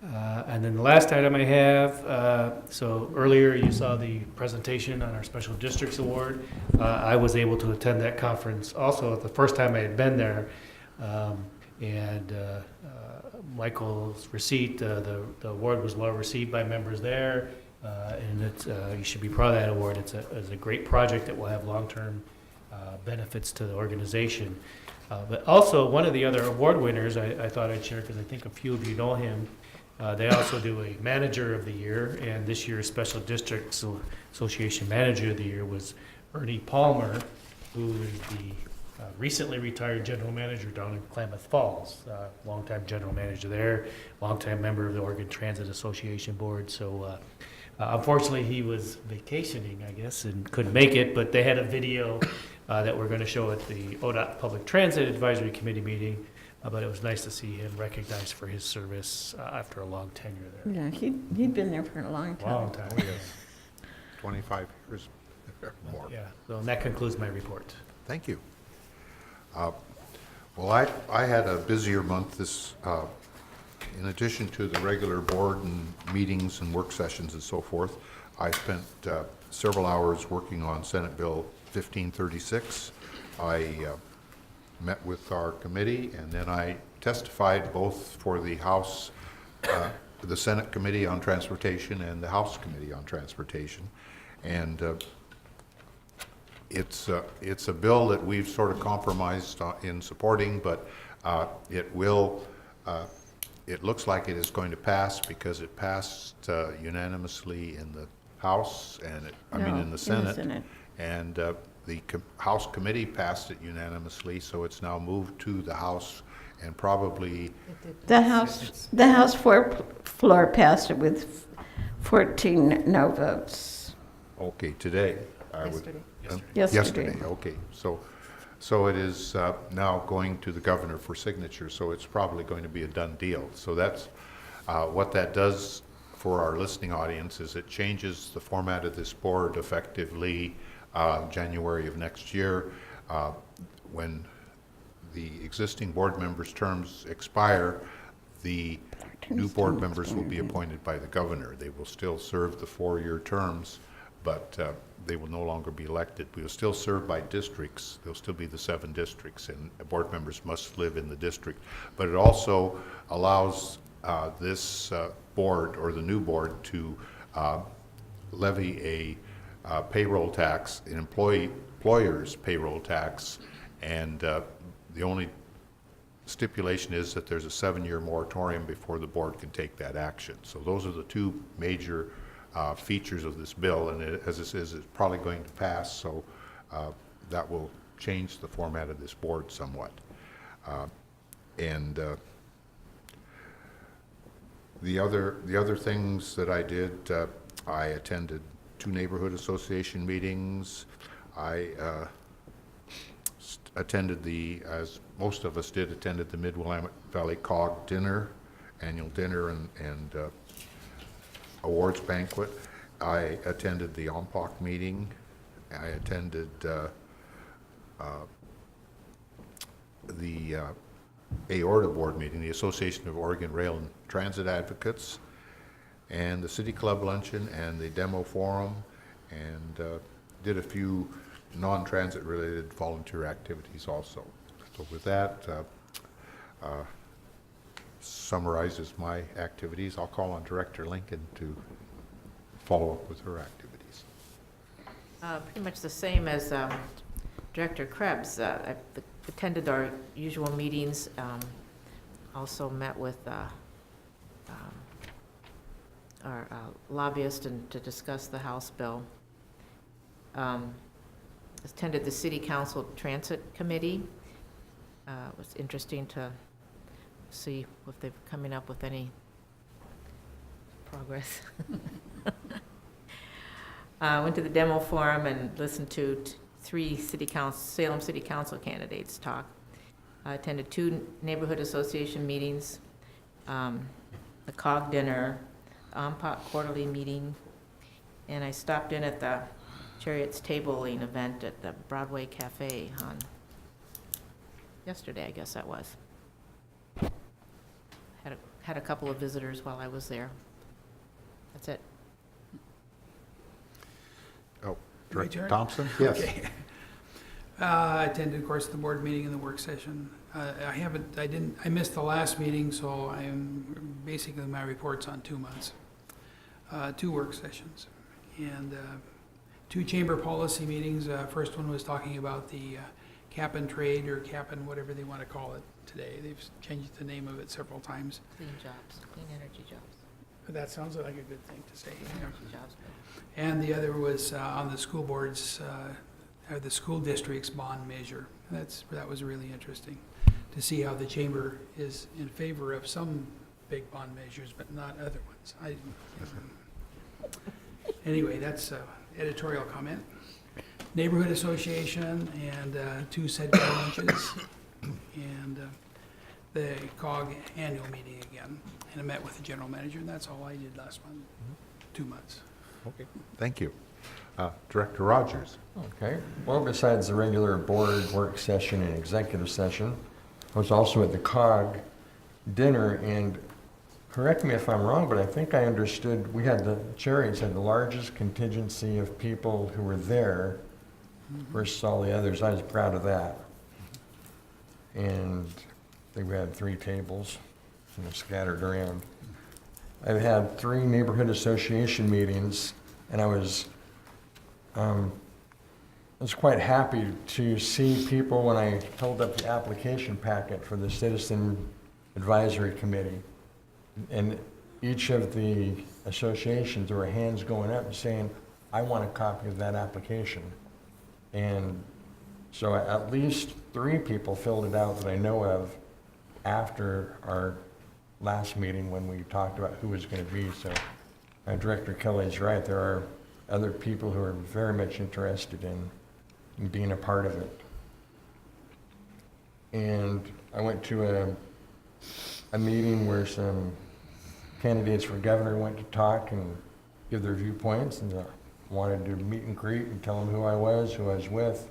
And then the last item I have, so earlier you saw the presentation on our Special Districts Award. I was able to attend that conference also the first time I had been there. And Michael's receipt, the award was well received by members there. And it's, you should be proud of that award. It's a great project that will have long-term benefits to the organization. But also, one of the other award winners I thought I'd share, because I think a few of you know him, they also do a Manager of the Year, and this year's Special Districts Association Manager of the Year was Ernie Palmer, who is the recently retired general manager down in Klamath Falls, longtime general manager there, longtime member of the Oregon Transit Association Board. So unfortunately, he was vacationing, I guess, and couldn't make it, but they had a video that we're going to show at the ODOT Public Transit Advisory Committee meeting. But it was nice to see him recognized for his service after a long tenure there. Yeah, he'd been there for a long time. Long time, yes. 25 years or more. Yeah, so and that concludes my report. Thank you. Well, I had a busier month this, in addition to the regular board and meetings and work sessions and so forth, I spent several hours working on Senate Bill 1536. I met with our committee, and then I testified both for the House, the Senate Committee on Transportation and the House Committee on Transportation. And it's a bill that we've sort of compromised in supporting, but it looks like it is going to pass because it passed unanimously in the House and in the Senate. And the House Committee passed it unanimously, so it's now moved to the House and probably... The House floor passed it with 14 no votes. Okay, today. Yesterday. Okay, so it is now going to the governor for signature, so it's probably going to be a done deal. So that's what that does for our listening audience is it changes the format of this board effectively January of next year. When the existing board members' terms expire, the new board members will be appointed by the governor. They will still serve the 4-year terms, but they will no longer be elected. We will still serve by districts. There'll still be the 7 districts, and board members must live in the district. But it also allows this board, or the new board, to levy a payroll tax, an employer's payroll tax, and the only stipulation is that there's a 7-year moratorium before the board can take that action. So those are the 2 major features of this bill, and as it is, it's probably going to pass, so that will change the format of this board somewhat. And the other things that I did, I attended 2 neighborhood association meetings. I attended as most of us did, attended the Mid-Willamette Valley COG dinner, annual dinner and awards banquet. I attended the OMPOC meeting. I attended the AORTA board meeting, the Association of Oregon Rail and Transit Advocates, and the City Club luncheon and the demo forum, and did a few non-transit related volunteer activities also. So with that, summarizes my activities. I'll call on Director Lincoln to follow up with her activities. Pretty much the same as Director Krebs. I attended our usual meetings, also met with our lobbyist to discuss the House bill. Attended the City Council Transit Committee. It was interesting to see if they're coming up with any progress. Went to the demo forum and listened to 3 Salem City Council candidates talk. I attended 2 neighborhood association meetings, the COG dinner, the OMPOC quarterly meeting, and I stopped in at the Cherriots tabling event at the Broadway Cafe on yesterday, I guess that was. Had a couple of visitors while I was there. That's it. Oh, My Director turn? Thompson? Yes. Okay. I attended, of course, the board meeting and the work session. I missed the last meeting, so basically my report's on 2 months. 2 work sessions and 2 chamber policy meetings. First one was talking about the cap and trade, or cap and whatever they want to call it today. They've changed the name of it several times. Clean jobs, clean energy jobs. But that sounds like a good thing to say. Clean energy jobs bill. And the other was on the school boards, or the school district's bond measure. That was really interesting to see how the chamber is in favor of some big bond measures, but not other ones. Anyway, that's editorial comment. Neighborhood association and 2 SEDCO lunches, and the COG annual meeting again. And I met with the general manager, and that's all I did last month, 2 months. Okay, thank you. Director Rogers. Okay. Well, besides the regular board work session and executive session, I was also at the COG dinner, and correct me if I'm wrong, but I think I understood the Cherriots had the largest contingency of people who were there versus all the others. I was proud of that. And I think we had 3 tables, scattered around. I've had 3 neighborhood association meetings, and I was quite happy to see people when I held up the application packet for the Citizen Advisory Committee. And each of the associations, there were hands going up and saying, I want a copy of that application. And so at least 3 people filled it out that I know of after our last meeting when we talked about who was going to be. So Director Kelly's right. There are other people who are very much interested in being a part of it. And I went to a meeting where some candidates for governor went to talk and give their viewpoints, and wanted to meet and greet and tell them who I was with.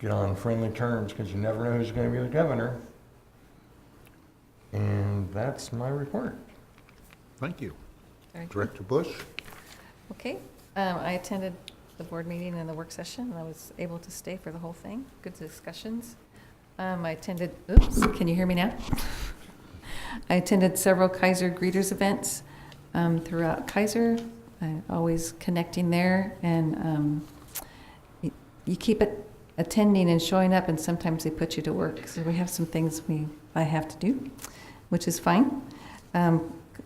Get on friendly terms, because you never know who's going to be the governor. And that's my report. Thank you. Very good. Director Bush? Okay, I attended the board meeting and the work session, and I was able to stay for the whole thing. Good discussions. I attended, oops, can you hear me now? I attended several Kaiser greeters events throughout Kaiser, always connecting there, and you keep attending and showing up, and sometimes they put you to work. So we have some things I have to do, which is fine.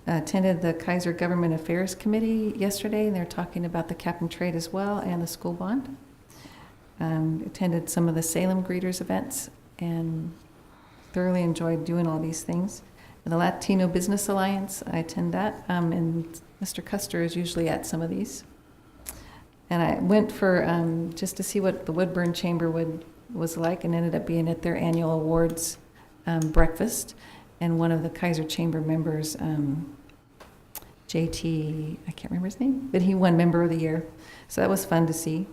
Attended the Kaiser Government Affairs Committee yesterday, and they're talking about the cap and trade as well and the school bond. Attended some of the Salem greeters events and thoroughly enjoyed doing all these things. And the Latino Business Alliance, I attend that, and Mr. Custer is usually at some of these. And I went for just to see what the Woodburn Chamber was like, and ended up being at their annual awards breakfast. And one of the Kaiser Chamber members, JT, I can't remember his name, but he won Member of the Year. So that was fun to see.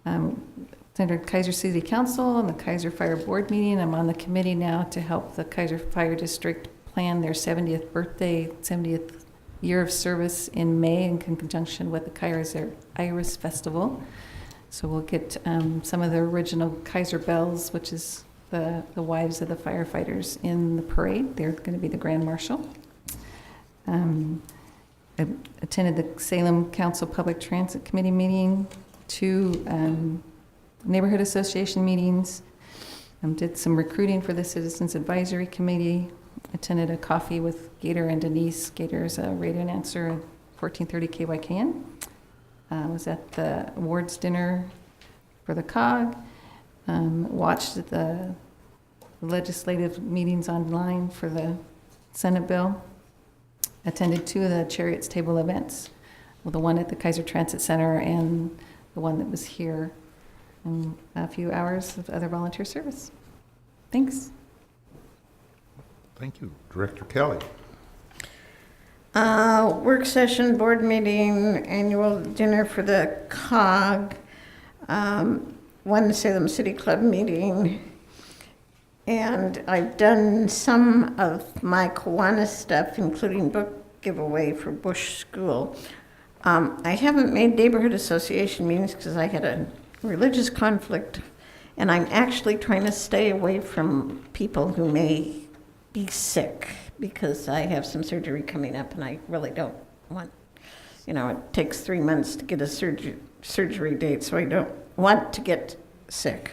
Attended Kaiser City Council and the Kaiser Fire Board meeting. I'm on the committee now to help the Kaiser Fire District plan their 70th birthday, 70th year of service in May in conjunction with the Kaiser Iris Festival. So we'll get some of the original Kaiser bells, which is the wives of the firefighters, in the parade. They're going to be the Grand Marshal. I attended the Salem Council Public Transit Committee meeting, 2 neighborhood association meetings, did some recruiting for the Citizens Advisory Committee, attended a coffee with Gator and Denise. Gator's a radio announcer at 1430 KYKN. Was at the awards dinner for the COG. Watched the legislative meetings online for the Senate bill. Attended 2 of the Cherriots table events, well, the one at the Kaiser Transit Center and the one that was here, and a few hours of other volunteer service. Thanks. Thank you. Director Kelly. Work session, board meeting, annual dinner for the COG, one Salem City Club meeting, and I've done some of my Kiwanis stuff, including book giveaway for Bush School. I haven't made neighborhood association meetings because I had a religious conflict, and I'm actually trying to stay away from people who may be sick, because I have some surgery coming up and I really don't want, it takes 3 months to get a surgery date, so I don't want to get sick.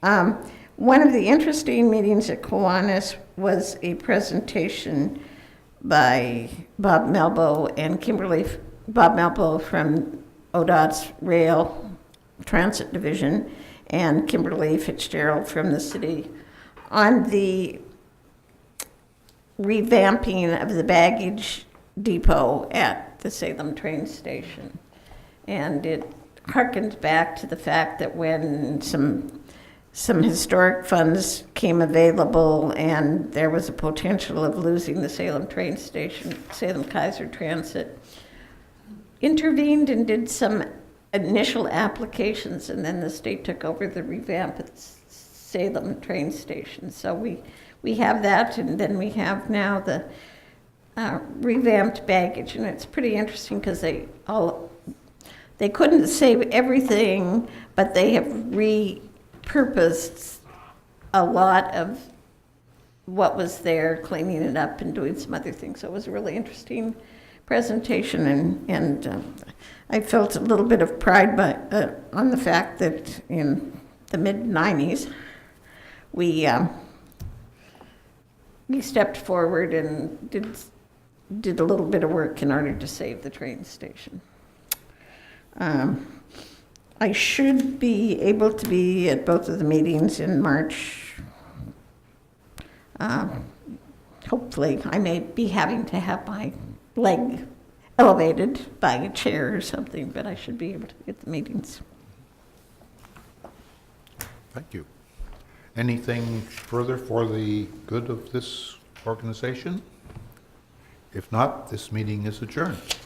One of the interesting meetings at Kiwanis was a presentation by Bob Melbo and Kimberly, Bob Melbo from ODOT's Rail Transit Division, and Kimberly Fitzgerald from the city, on the revamping of the baggage depot at the Salem train station. And it harkens back to the fact that when some historic funds came available and there was a potential of losing the Salem train station, Salem Kaiser Transit intervened and did some initial applications, and then the state took over the revamp at Salem train station. So we have that, and then we have now the revamped baggage, and it's pretty interesting because they couldn't save everything, but they have repurposed a lot of what was there, cleaning it up and doing some other things. So it was a really interesting presentation, and I felt a little bit of pride on the fact that in the mid-90s, we stepped forward and did a little bit of work in order to save the train station. I should be able to be at both of the meetings in March. Hopefully, I may be having to have my leg elevated by a chair or something, but I should be able to get the meetings. Thank you. Anything further for the good of this organization? If not, this meeting is adjourned.